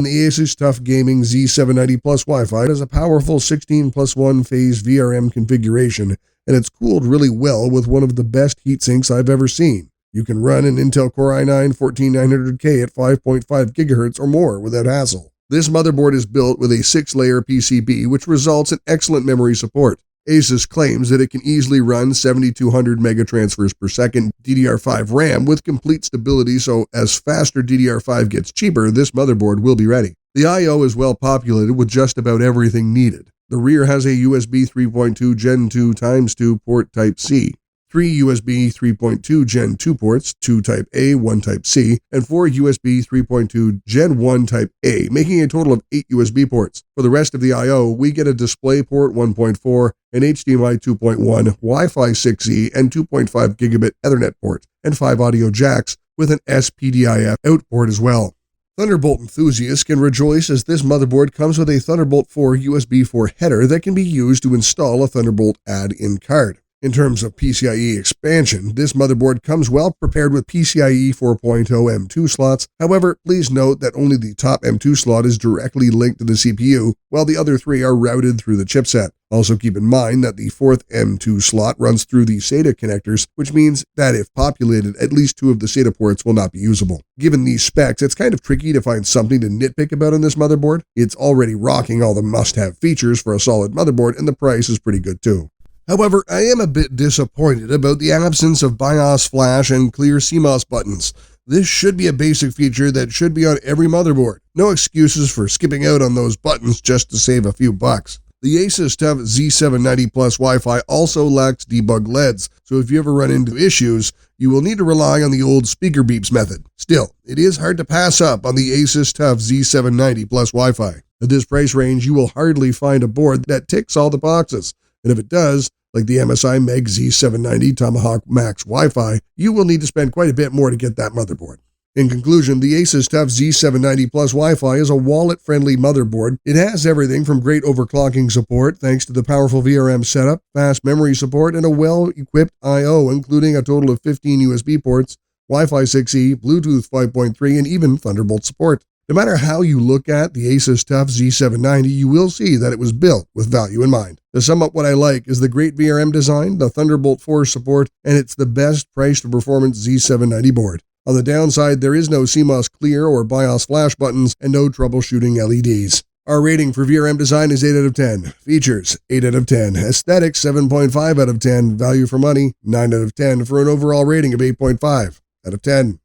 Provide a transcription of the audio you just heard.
The ASUS TUF Gaming Z790 Plus Wi-Fi has a powerful 16+1 phase VRM configuration, and it's cooled really well with one of the best heatsinks I've ever seen. You can run an Intel Core i9-14900K at 5.5 GHz or more without hassle. This motherboard is built with a 6-layer PCB, which results in excellent memory support. ASUS claims that it can easily run 7200 megatransfers per second DDR5 RAM with complete stability, so as faster DDR5 gets cheaper, this motherboard will be ready. The I/O is well populated with just about everything needed. The rear has a USB 3.2 Gen 2 x 2 port Type-C, 3 USB 3.2 Gen 2 ports, 2 Type-A, 1 Type-C, and 4 USB 3.2 Gen 1 Type-A, making a total of 8 USB ports. For the rest of the I/O, we get a DisplayPort 1.4, an HDMI 2.1, Wi-Fi 6E, and 2.5 gigabit Ethernet port, and 5 audio jacks with an SPDIF out port as well. Thunderbolt enthusiasts can rejoice as this motherboard comes with a Thunderbolt 4 USB 4 header that can be used to install a Thunderbolt add-in card. In terms of PCIe expansion, this motherboard comes well prepared with PCIe 4.0 M2 slots. However, please note that only the top M2 slot is directly linked to the CPU, while the other 3 are routed through the chipset. Also keep in mind that the 4th M2 slot runs through the SATA connectors, which means that if populated, at least 2 of the SATA ports will not be usable. Given these specs, it's kind of tricky to find something to nitpick about on this motherboard. It's already rocking all the must-have features for a solid motherboard, and the price is pretty good too. However, I am a bit disappointed about the absence of BIOS flash and clear CMOS buttons. This should be a basic feature that should be on every motherboard. No excuses for skipping out on those buttons just to save a few bucks. The ASUS TUF Z790 Plus Wi-Fi also lacks debug LEDs, so if you ever run into issues, you will need to rely on the old speaker beeps method. Still, it is hard to pass up on the ASUS TUF Z790 Plus Wi-Fi. At this price range, you will hardly find a board that ticks all the boxes, and if it does, like the MSI Meg Z790 Tomahawk Max Wi-Fi, you will need to spend quite a bit more to get that motherboard. In conclusion, the ASUS TUF Z790 Plus Wi-Fi is a wallet-friendly motherboard. It has everything from great overclocking support thanks to the powerful VRM setup, fast memory support, and a well-equipped I/O, including a total of 15 USB ports, Wi-Fi 6E, Bluetooth 5.3, and even Thunderbolt support. No matter how you look at the ASUS TUF Z790, you will see that it was built with value in mind. To sum up, what I like is the great VRM design, the Thunderbolt 4 support, and it's the best price to performance Z790 board. On the downside, there is no CMOS clear or BIOS flash buttons and no troubleshooting LEDs. Our rating for VRM design is 8 out of 10. Features, 8 out of 10. Aesthetics, 7.5 out of 10. Value for money, 9 out of 10 for an overall rating of 8.5 out of 10.